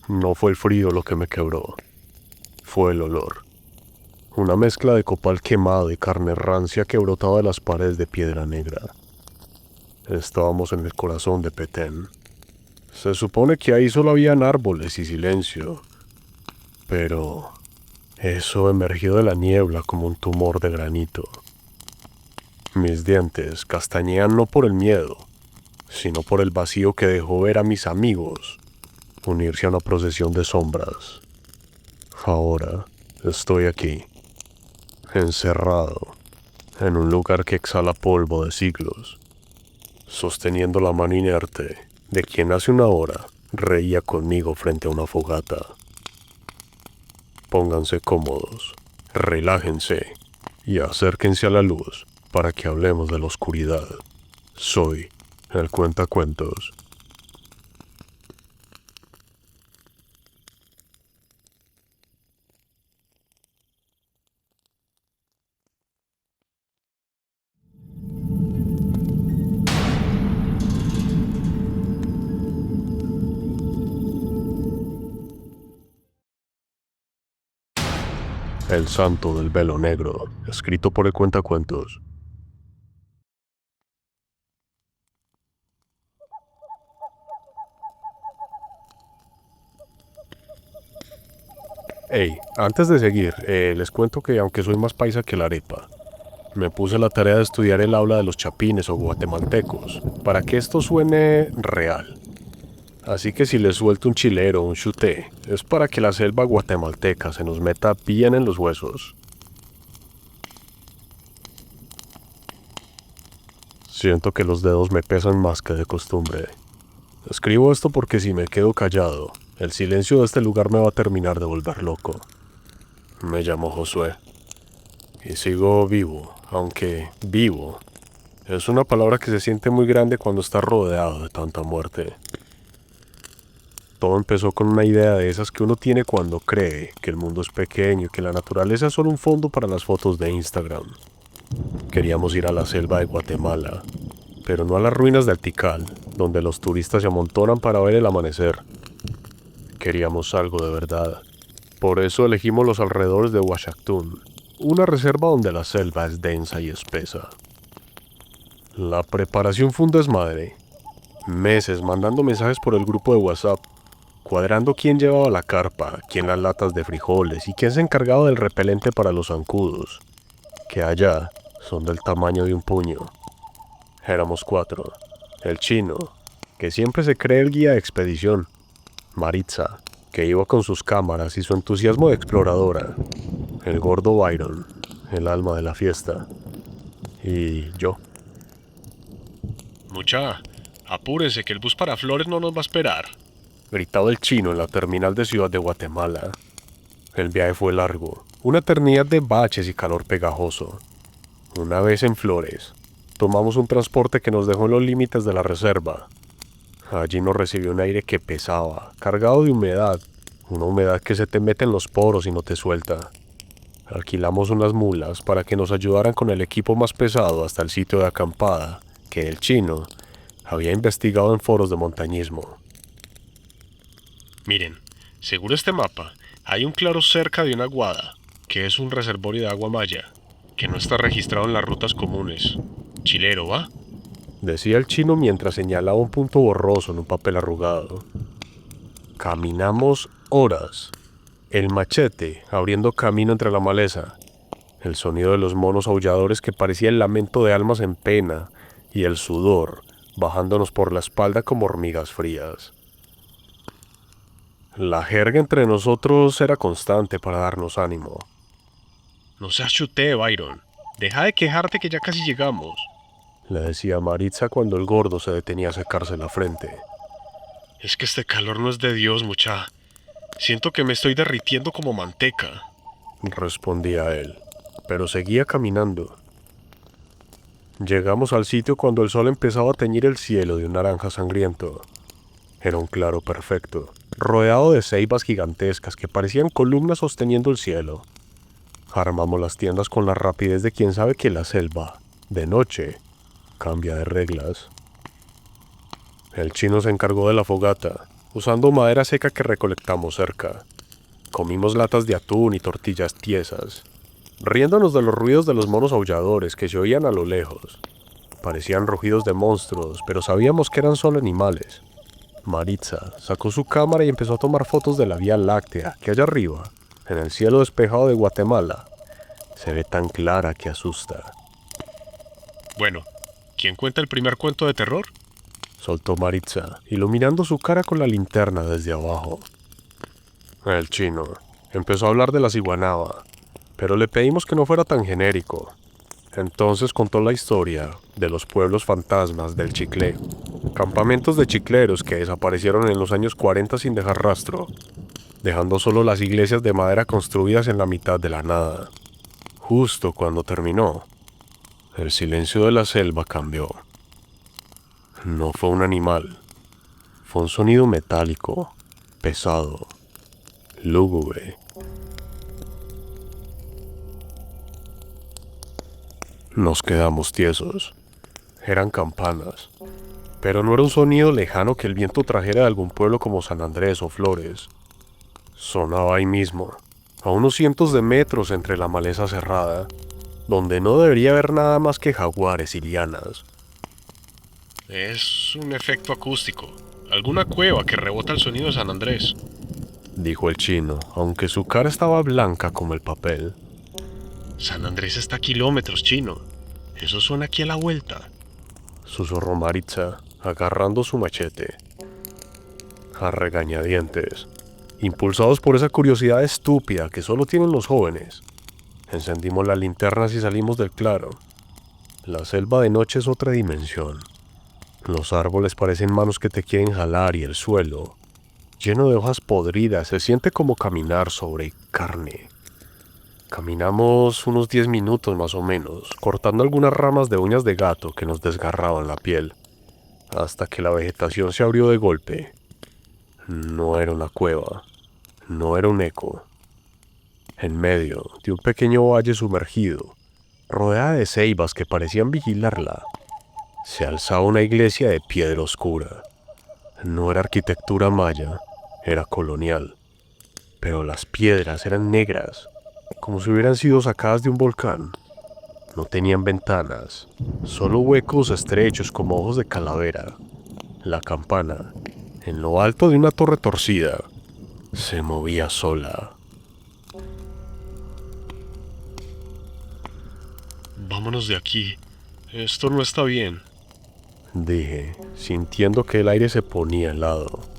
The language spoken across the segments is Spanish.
No fue el frío lo que me quebró, fue el olor. Una mezcla de copal quemado y carne rancia que brotaba de las paredes de piedra negra. Estábamos en el corazón de Petén. Se supone que ahí solo habían árboles y silencio, pero eso emergió de la niebla como un tumor de granito. Mis dientes castañean no por el miedo, sino por el vacío que dejó ver a mis amigos unirse a una procesión de sombras. Ahora estoy aquí, encerrado, en un lugar que exhala polvo de siglos, sosteniendo la mano inerte de quien hace una hora reía conmigo frente a una fogata. Pónganse cómodos, relájense y acérquense a la luz para que hablemos de la oscuridad. Soy el Cuentacuentos. El Santo del Velo Negro, escrito por el Cuentacuentos. Hey, antes de seguir, les cuento que aunque soy más paisa que la arepa, me puse la tarea de estudiar el habla de los chapines o guatemaltecos, para que esto suene real. Así que si les suelto un chilero o un chuté, es para que la selva guatemalteca se nos meta bien en los huesos. Siento que los dedos me pesan más que de costumbre. Escribo esto porque si me quedo callado, el silencio de este lugar me va a terminar de volver loco. Me llamo Josué. Y sigo vivo, aunque vivo es una palabra que se siente muy grande cuando está rodeado de tanta muerte. Todo empezó con una idea de esas que uno tiene cuando cree que el mundo es pequeño y que la naturaleza es solo un fondo para las fotos de Instagram. Queríamos ir a la selva de Guatemala, pero no a las ruinas del Tikal, donde los turistas se amontonan para ver el amanecer. Queríamos algo de verdad. Por eso elegimos los alrededores de Huachactún, una reserva donde la selva es densa y espesa. La preparación fue un desmadre. Meses mandando mensajes por el grupo de WhatsApp, cuadrando quién llevaba la carpa, quién las latas de frijoles y quién se encargaba del repelente para los zancudos, que allá son del tamaño de un puño. Éramos 4. El chino, que siempre se cree el guía de expedición. Maritza, que iba con sus cámaras y su entusiasmo de exploradora. El gordo Byron, el alma de la fiesta. Y yo. Mucha, apúrese que el bus para Flores no nos va a esperar. Gritaba el chino en la terminal de Ciudad de Guatemala. El viaje fue largo, una eternidad de baches y calor pegajoso. Una vez en Flores, tomamos un transporte que nos dejó en los límites de la reserva. Allí nos recibió un aire que pesaba, cargado de humedad, una humedad que se te mete en los poros y no te suelta. Alquilamos unas mulas para que nos ayudaran con el equipo más pesado hasta el sitio de acampada, que el chino había investigado en foros de montañismo. Miren, según este mapa, hay un claro cerca de una guada, que es un reservorio de agua maya, que no está registrado en las rutas comunes. Chilero, ¿va? Decía el chino mientras señalaba un punto borroso en un papel arrugado. Caminamos horas, el machete abriendo camino entre la maleza, el sonido de los monos aulladores que parecía el lamento de almas en pena y el sudor bajándonos por la espalda como hormigas frías. La jerga entre nosotros era constante para darnos ánimo. No seas chuté, Byron. Deja de quejarte que ya casi llegamos. Le decía a Maritza cuando el gordo se detenía a secarse la frente. Es que este calor no es de Dios, mucha. Siento que me estoy derritiendo como manteca. Respondía él, pero seguía caminando. Llegamos al sitio cuando el sol empezaba a teñir el cielo de un naranja sangriento. Era un claro perfecto, rodeado de ceibas gigantescas que parecían columnas sosteniendo el cielo. Armamos las tiendas con la rapidez de quien sabe que la selva, de noche, cambia de reglas. El chino se encargó de la fogata, usando madera seca que recolectamos cerca. Comimos latas de atún y tortillas tiesas, riéndonos de los ruidos de los monos aulladores que se oían a lo lejos. Parecían rugidos de monstruos, pero sabíamos que eran solo animales. Maritza sacó su cámara y empezó a tomar fotos de la Vía Láctea, que allá arriba, en el cielo despejado de Guatemala, se ve tan clara que asusta. Bueno, ¿quién cuenta el primer cuento de terror? Soltó Maritza, iluminando su cara con la linterna desde abajo. El chino empezó a hablar de la ciguanaba, pero le pedimos que no fuera tan genérico. Entonces contó la historia de los pueblos fantasmas del Chiclé, campamentos de chicleros que desaparecieron en los años 40 sin dejar rastro, dejando solo las iglesias de madera construidas en la mitad de la nada. Justo cuando terminó, el silencio de la selva cambió. No fue un animal, fue un sonido metálico, pesado, lúgubre. Nos quedamos tiesos. Eran campanas, pero no era un sonido lejano que el viento trajera de algún pueblo como San Andrés o Flores. Sonaba ahí mismo, a unos cientos de metros entre la maleza cerrada, donde no debería haber nada más que jaguares y lianas. Es un efecto acústico. Alguna cueva que rebota el sonido de San Andrés, Dijo el chino, aunque su cara estaba blanca como el papel. San Andrés está a kilómetros, chino. Eso suena aquí a la vuelta. Susurró Maritza, agarrando su machete. A regañadientes, impulsados por esa curiosidad estúpida que solo tienen los jóvenes, encendimos las linternas y salimos del claro. La selva de noche es otra dimensión. Los árboles parecen manos que te quieren jalar y el suelo, lleno de hojas podridas, se siente como caminar sobre carne. Caminamos unos 10 minutos más o menos, cortando algunas ramas de uñas de gato que nos desgarraban la piel, hasta que la vegetación se abrió de golpe. No era una cueva, no era un eco. En medio de un pequeño valle sumergido, rodeada de ceibas que parecían vigilarla, se alzaba una iglesia de piedra oscura. No era arquitectura maya, era colonial, pero las piedras eran negras, como si hubieran sido sacadas de un volcán. No tenían ventanas, solo huecos estrechos como ojos de calavera. La campana, en lo alto de una torre torcida, se movía sola. Vámonos de aquí. Esto no está bien. Dije, sintiendo que el aire se ponía helado.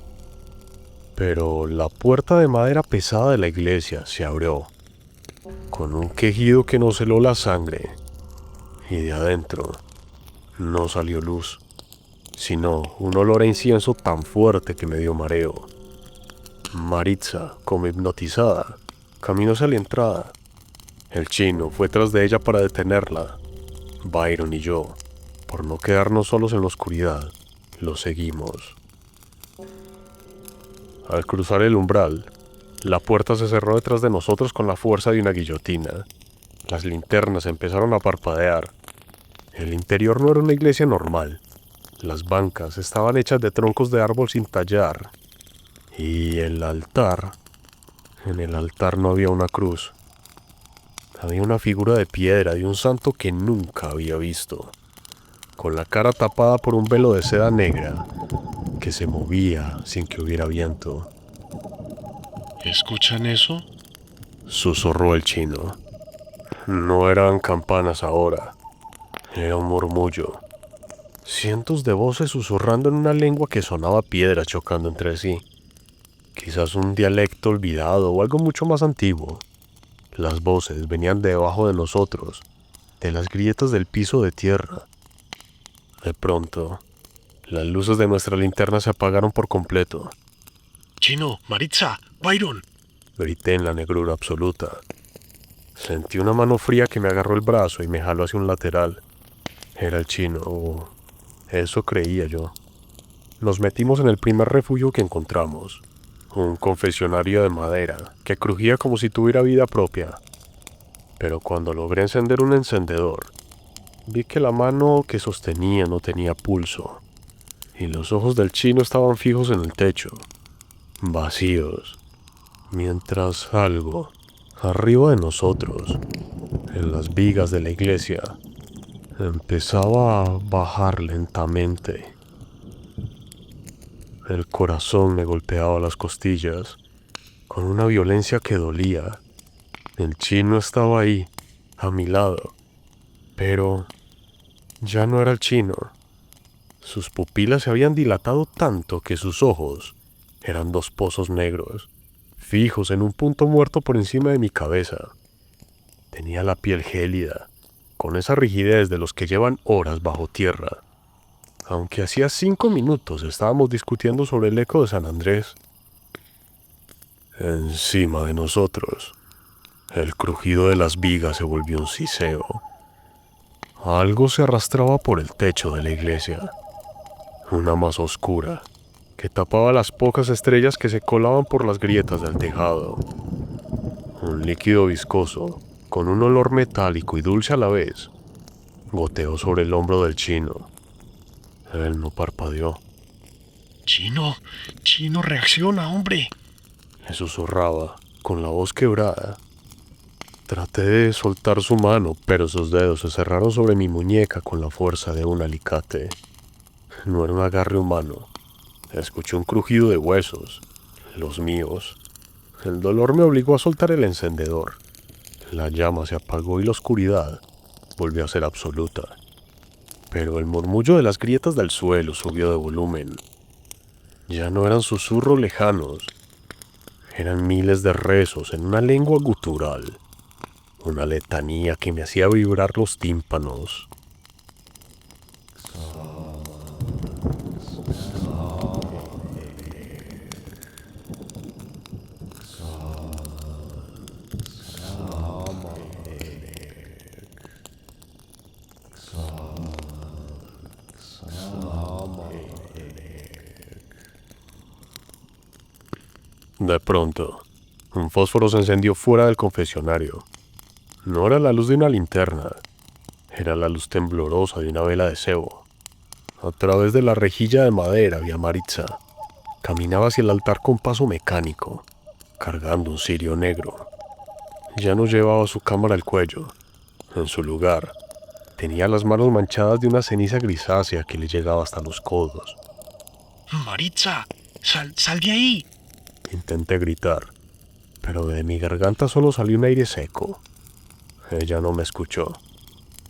Pero la puerta de madera pesada de la iglesia se abrió, con un quejido que nos heló la sangre, y de adentro no salió luz, sino un olor a incienso tan fuerte que me dio mareo. Maritza, como hipnotizada, caminó hacia la entrada. El chino fue tras de ella para detenerla. Byron y yo, por no quedarnos solos en la oscuridad, lo seguimos. Al cruzar el umbral, la puerta se cerró detrás de nosotros con la fuerza de una guillotina. Las linternas empezaron a parpadear. El interior no era una iglesia normal. Las bancas estaban hechas de troncos de árbol sin tallar. Y en el altar no había una cruz. Había una figura de piedra de un santo que nunca había visto, con la cara tapada por un velo de seda negra que se movía sin que hubiera viento. ¿Escuchan eso? Susurró el chino. No eran campanas ahora, era un murmullo. Cientos de voces susurrando en una lengua que sonaba a piedra chocando entre sí. Quizás un dialecto olvidado o algo mucho más antiguo. Las voces venían de debajo de nosotros, de las grietas del piso de tierra. De pronto, las luces de nuestra linterna se apagaron por completo. Chino, Maritza, Byron. Grité en la negrura absoluta. Sentí una mano fría que me agarró el brazo y me jaló hacia un lateral. Era el chino, o eso creía yo. Nos metimos en el primer refugio que encontramos. Un confesionario de madera que crujía como si tuviera vida propia. Pero cuando logré encender un encendedor, vi que la mano que sostenía no tenía pulso, y los ojos del chino estaban fijos en el techo, vacíos, mientras algo, arriba de nosotros, en las vigas de la iglesia, empezaba a bajar lentamente. El corazón me golpeaba las costillas con una violencia que dolía. El chino estaba ahí, a mi lado, pero ya no era el chino. Sus pupilas se habían dilatado tanto que sus ojos eran dos pozos negros, fijos en un punto muerto por encima de mi cabeza. Tenía la piel gélida, con esa rigidez de los que llevan horas bajo tierra. Aunque hacía 5 minutos estábamos discutiendo sobre el eco de San Andrés. Encima de nosotros, el crujido de las vigas se volvió un siseo. Algo se arrastraba por el techo de la iglesia, una masa oscura que tapaba las pocas estrellas que se colaban por las grietas del tejado. Un líquido viscoso, con un olor metálico y dulce a la vez, goteó sobre el hombro del chino. Él no parpadeó. Chino, Chino, reacciona, hombre. Le susurraba, con la voz quebrada. Traté de soltar su mano, pero sus dedos se cerraron sobre mi muñeca con la fuerza de un alicate. No era un agarre humano. Escuché un crujido de huesos, los míos. El dolor me obligó a soltar el encendedor. La llama se apagó y la oscuridad volvió a ser absoluta. Pero el murmullo de las grietas del suelo subió de volumen. Ya no eran susurros lejanos. Eran miles de rezos en una lengua gutural. Una letanía que me hacía vibrar los tímpanos. De pronto, un fósforo se encendió fuera del confesionario. No era la luz de una linterna, era la luz temblorosa de una vela de cebo. A través de la rejilla de madera vi a Maritza. Caminaba hacia el altar con paso mecánico, cargando un cirio negro. Ya no llevaba su cámara al cuello. En su lugar, tenía las manos manchadas de una ceniza grisácea que le llegaba hasta los codos. Maritza, sal de ahí. Intenté gritar, pero de mi garganta solo salió un aire seco. Ella no me escuchó.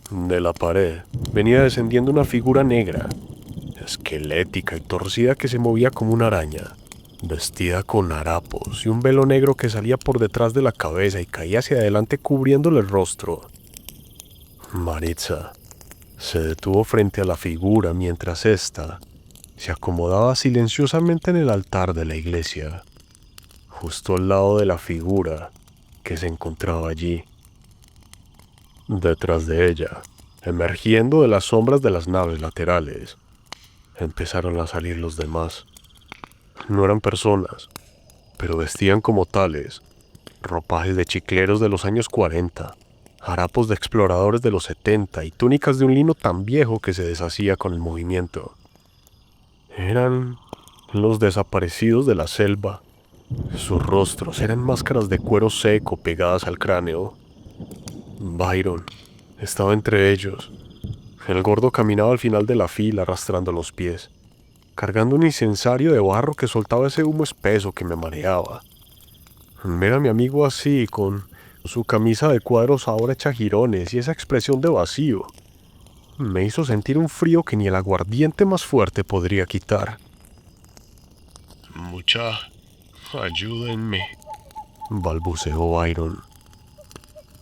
De la pared venía descendiendo una figura negra, esquelética y torcida que se movía como una araña, vestida con harapos y un velo negro que salía por detrás de la cabeza y caía hacia adelante cubriéndole el rostro. Maritza se detuvo frente a la figura mientras ésta se acomodaba silenciosamente en el altar de la iglesia, justo al lado de la figura que se encontraba allí. Detrás de ella, emergiendo de las sombras de las naves laterales, empezaron a salir los demás. No eran personas, pero vestían como tales, ropajes de chicleros de los años 40, harapos de exploradores de los 70 y túnicas de un lino tan viejo que se deshacía con el movimiento. Eran los desaparecidos de la selva. Sus rostros eran máscaras de cuero seco pegadas al cráneo. Byron estaba entre ellos. El gordo caminaba al final de la fila arrastrando los pies, cargando un incensario de barro que soltaba ese humo espeso que me mareaba. Ver a mi amigo así, con su camisa de cuadros ahora hecha jirones y esa expresión de vacío, me hizo sentir un frío que ni el aguardiente más fuerte podría quitar. Mucha, ayúdenme. Balbuceó Byron.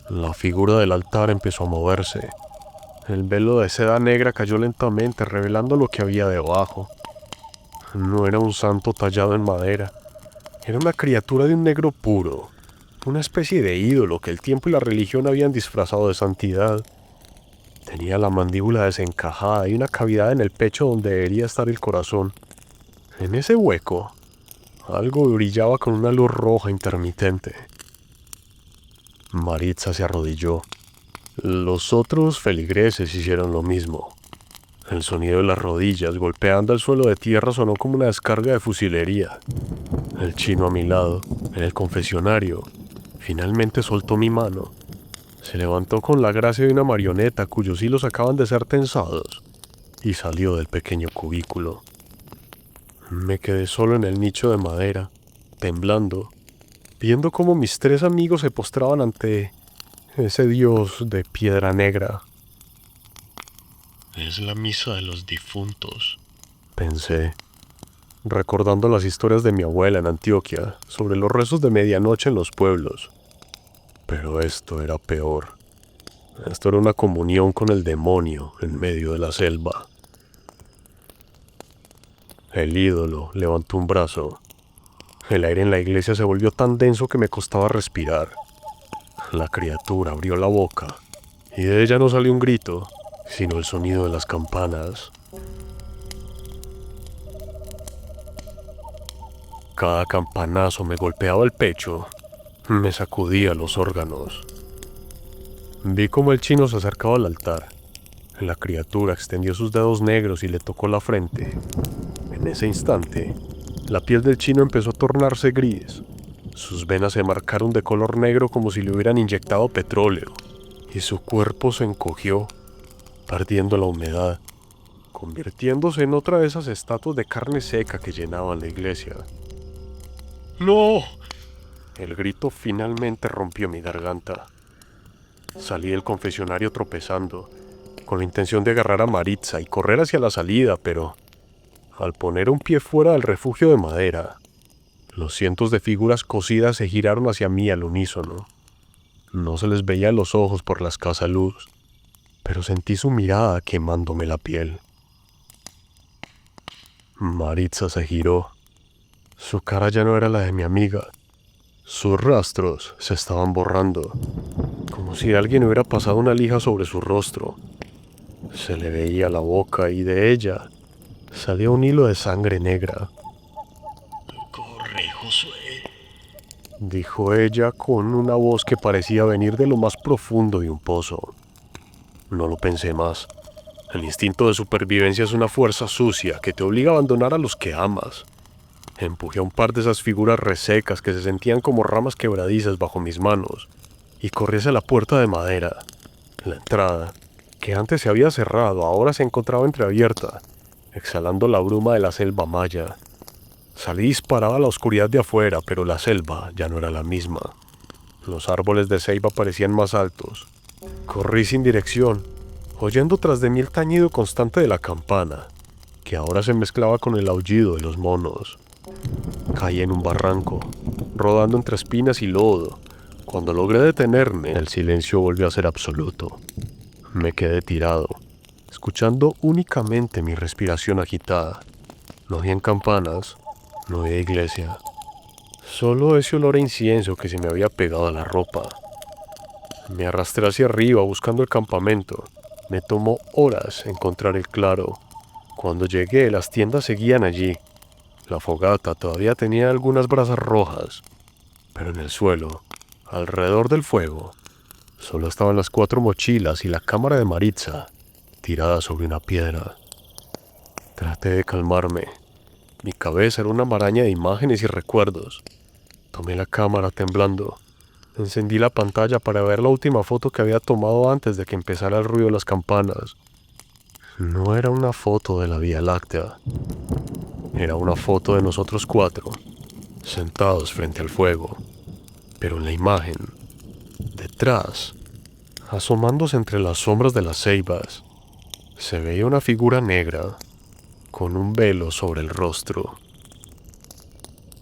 La figura del altar empezó a moverse. El velo de seda negra cayó lentamente, revelando lo que había debajo. No era un santo tallado en madera. Era una criatura de un negro puro, una especie de ídolo que el tiempo y la religión habían disfrazado de santidad. Tenía la mandíbula desencajada y una cavidad en el pecho donde debería estar el corazón. En ese hueco, algo brillaba con una luz roja intermitente. Maritza se arrodilló. Los otros feligreses hicieron lo mismo. El sonido de las rodillas golpeando el suelo de tierra sonó como una descarga de fusilería. El chino a mi lado, en el confesionario, finalmente soltó mi mano. Se levantó con la gracia de una marioneta cuyos hilos acaban de ser tensados y salió del pequeño cubículo. Me quedé solo en el nicho de madera, temblando, viendo cómo mis 3 amigos se postraban ante ese dios de piedra negra. Es la misa de los difuntos, Pensé, recordando las historias de mi abuela en Antioquia sobre los rezos de medianoche en los pueblos. Pero esto era peor. Esto era una comunión con el demonio en medio de la selva. El ídolo levantó un brazo. El aire en la iglesia se volvió tan denso que me costaba respirar. La criatura abrió la boca, y de ella no salió un grito, sino el sonido de las campanas. Cada campanazo me golpeaba el pecho, me sacudía los órganos. Vi cómo el chino se acercaba al altar. La criatura extendió sus dedos negros y le tocó la frente. En ese instante, la piel del chino empezó a tornarse gris. Sus venas se marcaron de color negro como si le hubieran inyectado petróleo, y su cuerpo se encogió, perdiendo la humedad, convirtiéndose en otra de esas estatuas de carne seca que llenaban la iglesia. ¡No! El grito finalmente rompió mi garganta. Salí del confesionario tropezando, con la intención de agarrar a Maritza y correr hacia la salida, pero al poner un pie fuera del refugio de madera, los cientos de figuras cosidas se giraron hacia mí al unísono. No se les veía los ojos por la escasa luz, pero sentí su mirada quemándome la piel. Maritza se giró. Su cara ya no era la de mi amiga. Sus rastros se estaban borrando, como si alguien hubiera pasado una lija sobre su rostro. Se le veía la boca y de ella salía un hilo de sangre negra. ¡Corre, Josué! Dijo ella con una voz que parecía venir de lo más profundo de un pozo. No lo pensé más. El instinto de supervivencia es una fuerza sucia que te obliga a abandonar a los que amas. Empujé a un par de esas figuras resecas que se sentían como ramas quebradizas bajo mis manos y corrí hacia la puerta de madera. La entrada, que antes se había cerrado, ahora se encontraba entreabierta, exhalando la bruma de la selva maya. Salí disparado a la oscuridad de afuera, pero la selva ya no era la misma. Los árboles de ceiba parecían más altos. Corrí sin dirección, oyendo tras de mí el tañido constante de la campana, que ahora se mezclaba con el aullido de los monos. Caí en un barranco, rodando entre espinas y lodo. Cuando logré detenerme, el silencio volvió a ser absoluto. Me quedé tirado, escuchando únicamente mi respiración agitada. No habían campanas, no había iglesia. Solo ese olor a incienso que se me había pegado a la ropa. Me arrastré hacia arriba buscando el campamento. Me tomó horas encontrar el claro. Cuando llegué, las tiendas seguían allí. La fogata todavía tenía algunas brasas rojas, pero en el suelo, alrededor del fuego, solo estaban las 4 mochilas y la cámara de Maritza, tirada sobre una piedra. Traté de calmarme. Mi cabeza era una maraña de imágenes y recuerdos. Tomé la cámara temblando. Encendí la pantalla para ver la última foto que había tomado antes de que empezara el ruido de las campanas. No era una foto de la Vía Láctea. Era una foto de nosotros 4, sentados frente al fuego. Pero en la imagen, detrás, asomándose entre las sombras de las ceibas, se veía una figura negra, con un velo sobre el rostro.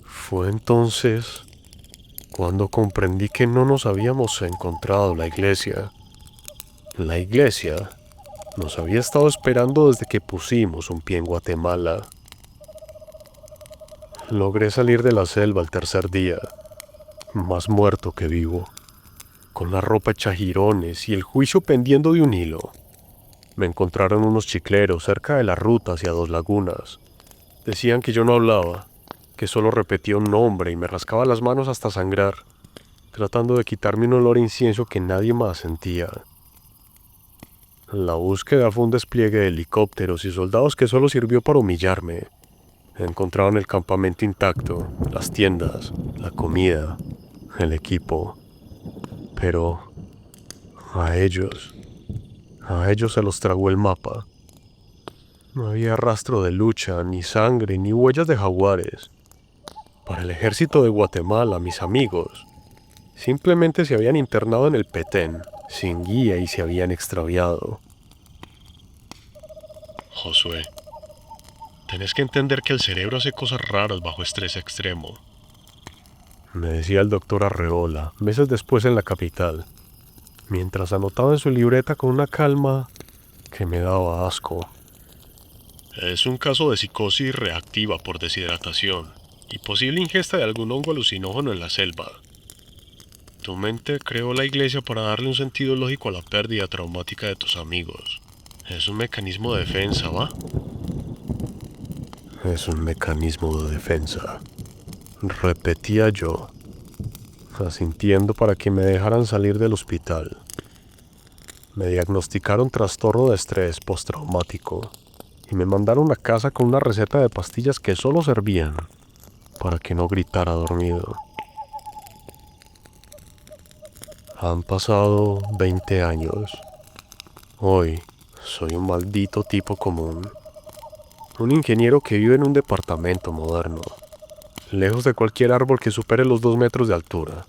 Fue entonces cuando comprendí que no nos habíamos encontrado la iglesia. La iglesia nos había estado esperando desde que pusimos un pie en Guatemala. Logré salir de la selva el tercer día, más muerto que vivo, con la ropa hecha jirones y el juicio pendiendo de un hilo. Me encontraron unos chicleros cerca de la ruta hacia 2 lagunas. Decían que yo no hablaba, que solo repetía un nombre y me rascaba las manos hasta sangrar, tratando de quitarme un olor a incienso que nadie más sentía. La búsqueda fue un despliegue de helicópteros y soldados que solo sirvió para humillarme. Encontraron el campamento intacto, las tiendas, la comida, el equipo. Pero a ellos se los tragó el mapa. No había rastro de lucha, ni sangre, ni huellas de jaguares. Para el ejército de Guatemala, mis amigos, simplemente se habían internado en el Petén, sin guía y se habían extraviado. Josué, tenés que entender que el cerebro hace cosas raras bajo estrés extremo. Me decía el doctor Arreola, meses después en la capital, mientras anotaba en su libreta con una calma que me daba asco. Es un caso de psicosis reactiva por deshidratación y posible ingesta de algún hongo alucinógeno en la selva. Tu mente creó la iglesia para darle un sentido lógico a la pérdida traumática de tus amigos. Es un mecanismo de defensa, ¿va? Es un mecanismo de defensa, repetía yo, asintiendo para que me dejaran salir del hospital. Me diagnosticaron trastorno de estrés postraumático y me mandaron a casa con una receta de pastillas que solo servían para que no gritara dormido. Han pasado 20 años. Hoy soy un maldito tipo común. Un ingeniero que vive en un departamento moderno, lejos de cualquier árbol que supere los 2 metros de altura.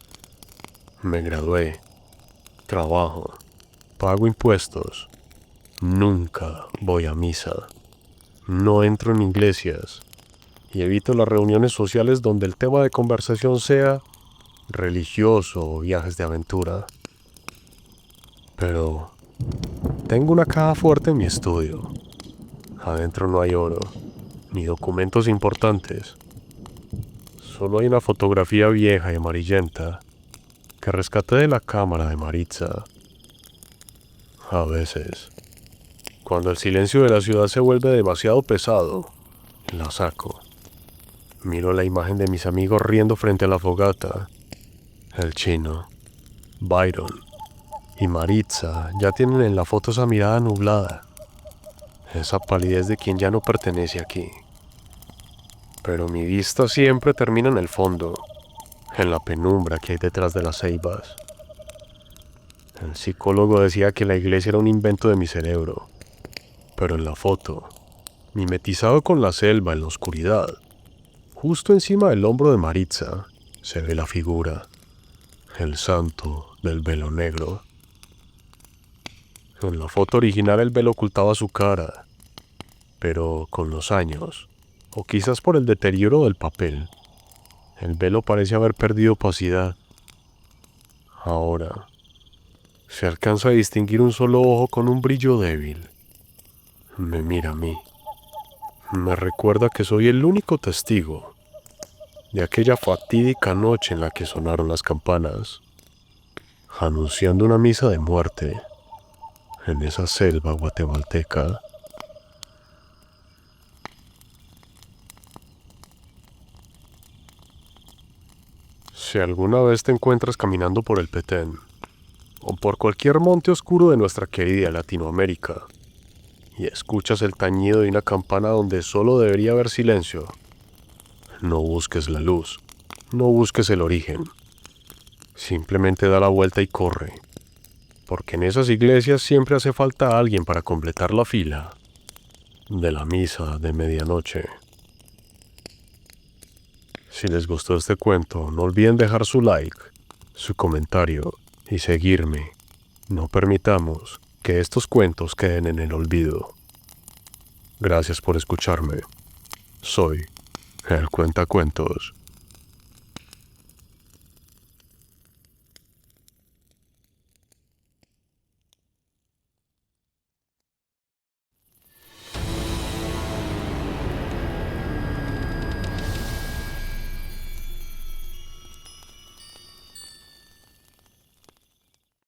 Me gradué, trabajo, pago impuestos, nunca voy a misa, no entro en iglesias y evito las reuniones sociales donde el tema de conversación sea religioso o viajes de aventura. Pero tengo una caja fuerte en mi estudio. Adentro no hay oro, ni documentos importantes. Solo hay una fotografía vieja y amarillenta que rescaté de la cámara de Maritza. A veces, cuando el silencio de la ciudad se vuelve demasiado pesado, la saco. Miro la imagen de mis amigos riendo frente a la fogata. El chino, Byron y Maritza ya tienen en la foto esa mirada nublada, esa palidez de quien ya no pertenece aquí. Pero mi vista siempre termina en el fondo, en la penumbra que hay detrás de las ceibas. El psicólogo decía que la iglesia era un invento de mi cerebro, pero en la foto, mimetizado con la selva en la oscuridad, justo encima del hombro de Maritza, se ve la figura, el santo del velo negro. En la foto original el velo ocultaba su cara, pero con los años, o quizás por el deterioro del papel, el velo parece haber perdido opacidad. Ahora, se alcanza a distinguir un solo ojo con un brillo débil. Me mira a mí. Me recuerda que soy el único testigo de aquella fatídica noche en la que sonaron las campanas, anunciando una misa de muerte en esa selva guatemalteca. Si alguna vez te encuentras caminando por el Petén, o por cualquier monte oscuro de nuestra querida Latinoamérica, y escuchas el tañido de una campana donde solo debería haber silencio, no busques la luz, no busques el origen. Simplemente da la vuelta y corre, porque en esas iglesias siempre hace falta alguien para completar la fila de la misa de medianoche. Si les gustó este cuento, no olviden dejar su like, su comentario y seguirme. No permitamos que estos cuentos queden en el olvido. Gracias por escucharme. Soy el Cuentacuentos.